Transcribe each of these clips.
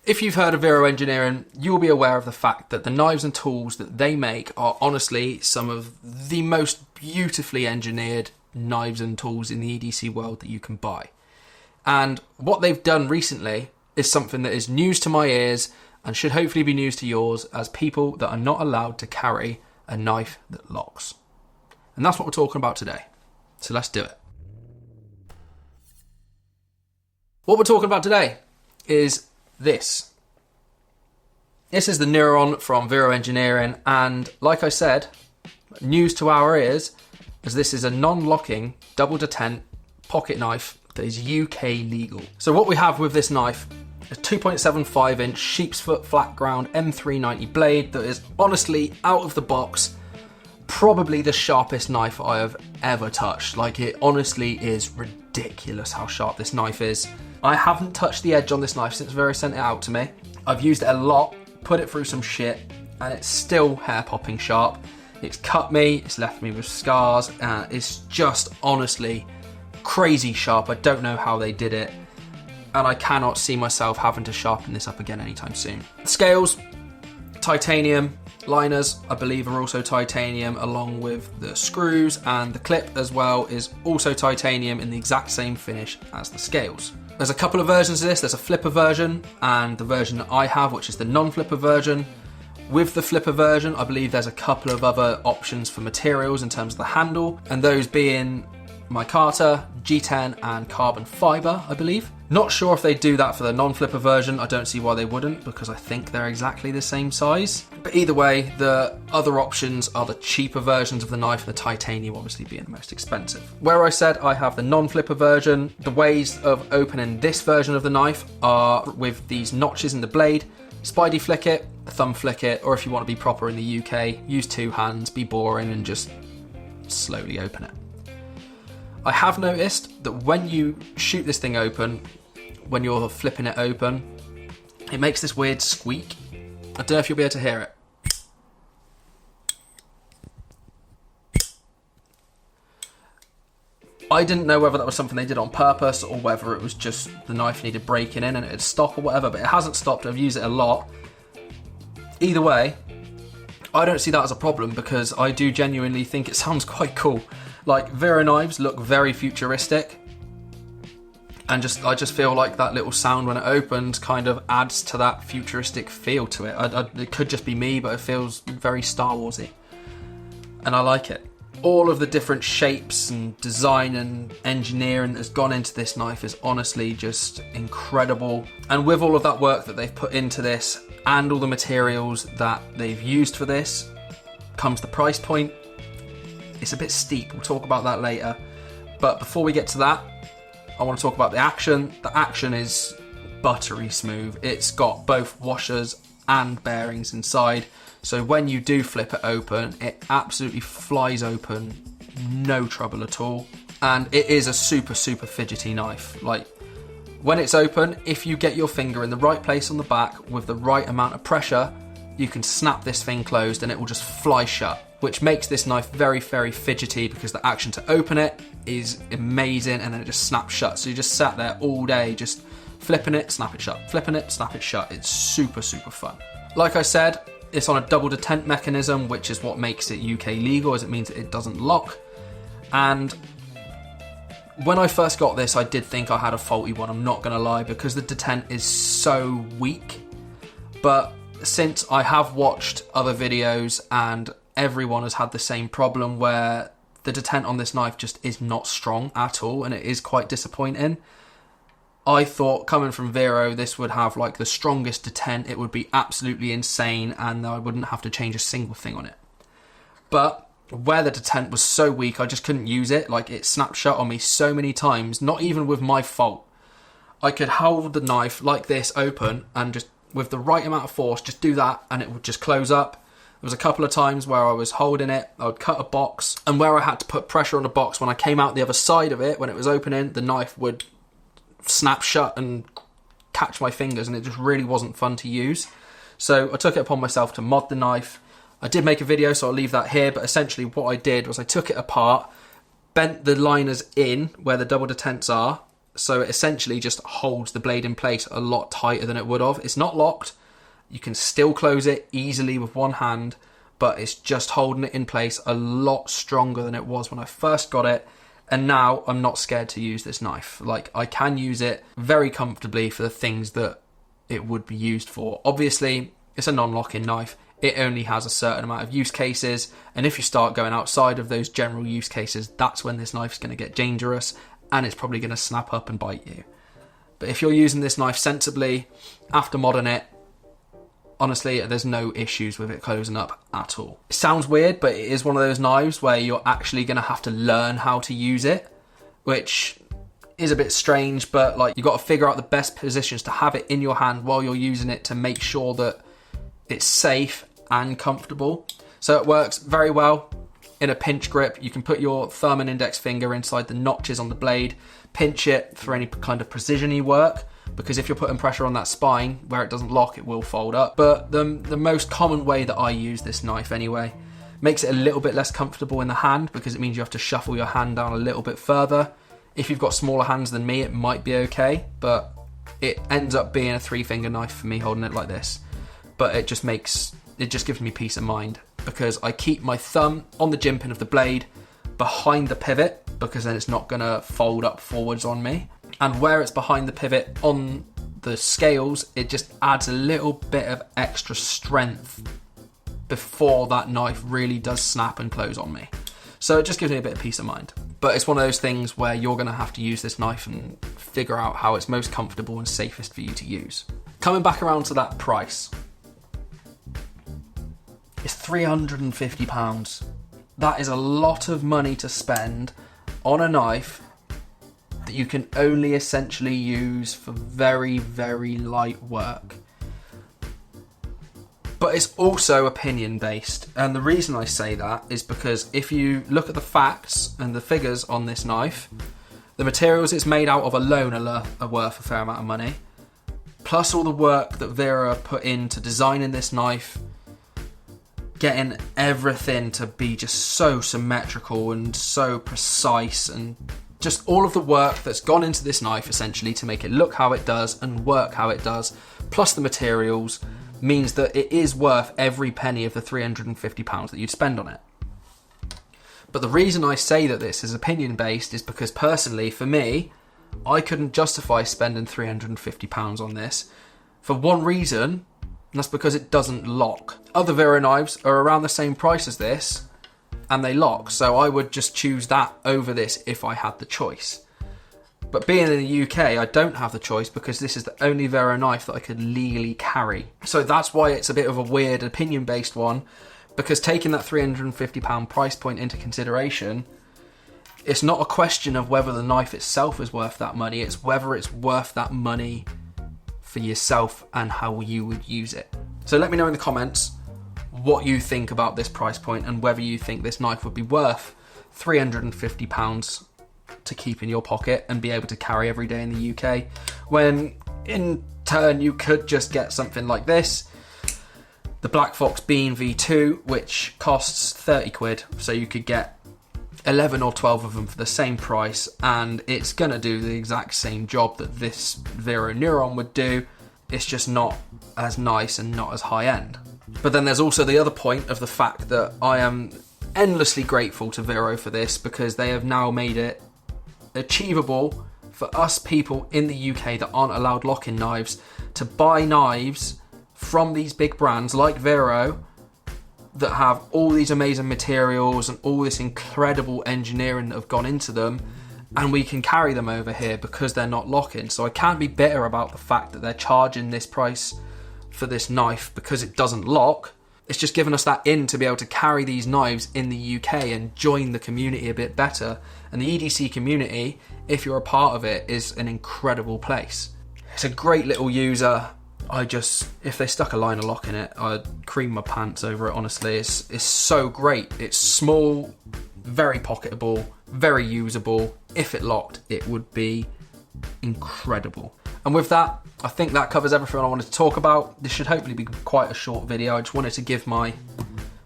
If you've heard of Vero Engineering, you'll be aware of the fact that the knives and tools that they make are honestly some of the most beautifully engineered knives and tools in the EDC world that you can buy. And what they've done recently is something that is news to my ears and should hopefully be news to yours as people that are not allowed to carry a knife that locks. And that's what we're talking about today. So let's do it. What we're talking about today is this. This is the Neuron from Vero Engineering, and like I said, news to our ears, as this is a non-locking double detent pocket knife that is UK legal. So what we have with this knife is a 2.75 inch sheepsfoot flat ground M390 blade that is honestly out of the box probably the sharpest knife I have ever touched. Like, it honestly is ridiculous how sharp this knife is. I haven't touched the edge on this knife since Vero sent it out to me. I've used it a lot, put it through some shit, and it's still hair-popping sharp. It's cut me, it's left me with scars, and it's just honestly crazy sharp. I don't know how they did it, and I cannot see myself having to sharpen this up again anytime soon. Scales, titanium. Liners, I believe, are also titanium, along with the screws, and the clip as well is also titanium in the exact same finish as the scales. There's a couple of versions of this. There's a flipper version and the version that I have, which is the non-flipper version. With the flipper version, I believe there's a couple of other options for materials in terms of the handle, and those being micarta, G10 and carbon fibre, I believe. Not sure if they do that for the non-flipper version. I don't see why they wouldn't, because I think they're exactly the same size. But either way, the other options are the cheaper versions of the knife, and the titanium obviously being the most expensive. Where I said I have the non-flipper version, the ways of opening this version of the knife are with these notches in the blade. Spidey flick it, thumb flick it, or if you want to be proper in the UK, use two hands, be boring, and just slowly open it. I have noticed that when you shoot this thing open, when you're flipping it open, it makes this weird squeak. I don't know if you'll be able to hear it. I didn't know whether that was something they did on purpose or whether it was just the knife needed breaking in and it'd stop or whatever, but it hasn't stopped. I've used it a lot. Either way, I don't see that as a problem because I do genuinely think it sounds quite cool. Like, Vero knives look very futuristic, and I just feel like that little sound when it opens kind of adds to that futuristic feel to it. It could just be me, but it feels very Star Warsy, and I like it. All of the different shapes and design and engineering that's gone into this knife is honestly just incredible. And with all of that work that they've put into this and all the materials that they've used for this comes the price point. It's a bit steep, we'll talk about that later. But before we get to that, I want to talk about the action. The action is buttery smooth. It's got both washers and bearings inside. So when you do flip it open, it absolutely flies open, no trouble at all. And it is a super, super fidgety knife. Like, when it's open, if you get your finger in the right place on the back with the right amount of pressure, you can snap this thing closed and it will just fly shut, which makes this knife very, very fidgety because the action to open it is amazing and then it just snaps shut. So you just sat there all day just flipping it, snap it shut, flipping it, snap it shut. It's super, super fun. Like I said, it's on a double detent mechanism, which is what makes it UK legal, as it means that it doesn't lock. And when I first got this, I did think I had a faulty one, I'm not going to lie, because the detent is so weak. But since I have watched other videos and everyone has had the same problem where the detent on this knife just is not strong at all and it is quite disappointing, I thought, coming from Vero, this would have like the strongest detent. It would be absolutely insane and I wouldn't have to change a single thing on it. But where the detent was so weak, I just couldn't use it. Like, it snapped shut on me so many times, not even with my fault. I could hold the knife like this open and just with the right amount of force, just do that and it would just close up. There was a couple of times where I was holding it, I would cut a box, and where I had to put pressure on the box, when I came out the other side of it, when it was opening, the knife would snap shut and catch my fingers, and it just really wasn't fun to use. So I took it upon myself to mod the knife. I did make a video, so I'll leave that here, but essentially what I did was I took it apart, bent the liners in where the double detents are, So it essentially just holds the blade in place a lot tighter than it would have. It's not locked. You can still close it easily with one hand, but it's just holding it in place a lot stronger than it was when I first got it. And now I'm not scared to use this knife. Like, I can use it very comfortably for the things that it would be used for. Obviously, it's a non-locking knife. It only has a certain amount of use cases. And if you start going outside of those general use cases, that's when this knife's going to get dangerous and it's probably going to snap up and bite you. But if you're using this knife sensibly, after modding it, honestly, there's no issues with it closing up at all. It sounds weird, but it is one of those knives where you're actually going to have to learn how to use it, which is a bit strange, but like, you've got to figure out the best positions to have it in your hand while you're using it to make sure that it's safe and comfortable. So it works very well in a pinch grip. You can put your thumb and index finger inside the notches on the blade, pinch it for any kind of precision-y work, because if you're putting pressure on that spine where it doesn't lock, it will fold up. But the most common way that I use this knife anyway makes it a little bit less comfortable in the hand, because it means you have to shuffle your hand down a little bit further. If you've got smaller hands than me, it might be okay, but it ends up being a 3-finger knife for me holding it like this. But it just gives me peace of mind, because I keep my thumb on the gym pin of the blade behind the pivot, because then it's not gonna fold up forwards on me. And where it's behind the pivot on the scales, it just adds a little bit of extra strength before that knife really does snap and close on me. So it just gives me a bit of peace of mind. But it's one of those things where you're gonna have to use this knife and figure out how it's most comfortable and safest for you to use. Coming back around to that price, it's £350. That is a lot of money to spend on a knife that you can only essentially use for very, very light work. But it's also opinion based, and the reason I say that is because if you look at the facts and the figures on this knife, the materials it's made out of alone are worth a fair amount of money, plus all the work that Vero put into designing this knife, getting everything to be just so symmetrical and so precise, and just all of the work that's gone into this knife essentially to make it look how it does and work how it does, plus the materials, means that it is worth every penny of the £350 that you'd spend on it. But the reason I say that this is opinion based is because personally, for me, I couldn't justify spending £350 on this for one reason, and that's because it doesn't lock. Other Vero knives are around the same price as this, and they lock, so I would just choose that over this if I had the choice. But being in the UK, I don't have the choice because this is the only Vero knife that I could legally carry. So that's why it's a bit of a weird opinion-based one, because taking that £350 price point into consideration, it's not a question of whether the knife itself is worth that money, it's whether it's worth that money for yourself and how you would use it. So let me know in the comments what you think about this price point and whether you think this knife would be worth £350 to keep in your pocket and be able to carry every day in the UK, when in turn you could just get something like this, the Black Fox Bean V2, which costs 30 quid, so you could get 11 or 12 of them for the same price, and it's gonna do the exact same job that this Vero Neuron would do. It's just not as nice and not as high end. But then there's also the other point of the fact that I am endlessly grateful to Vero for this, because they have now made it achievable for us people in the UK that aren't allowed lock-in knives to buy knives from these big brands like Vero that have all these amazing materials and all this incredible engineering that have gone into them, and we can carry them over here because they're not lock-in. So I can't be bitter about the fact that they're charging this price for this knife because it doesn't lock. It's just given us that in to be able to carry these knives in the UK and join the community a bit better. And the EDC community, if you're a part of it, is an incredible place. It's a great little user. If they stuck a liner lock in it, I'd cream my pants over it, honestly. It's so great. It's small, very pocketable, very usable. If it locked, it would be incredible. And with that, I think that covers everything I wanted to talk about. This should hopefully be quite a short video. I just wanted to give my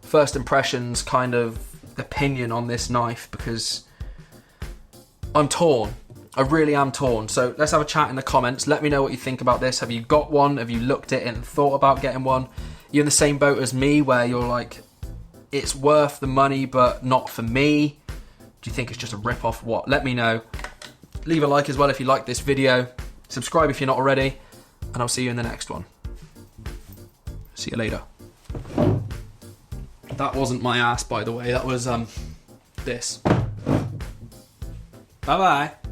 first impressions kind of opinion on this knife, because I'm torn. I really am torn. So let's have a chat in the comments. Let me know what you think about this. Have you got one? Have you looked at it and thought about getting one? You're in the same boat as me where you're like, it's worth the money, but not for me. Do you think it's just a rip-off? What? Let me know. Leave a like as well if you like this video. Subscribe if you're not already. And I'll see you in the next one. See you later. That wasn't my ass, by the way. That was, this. Bye-bye.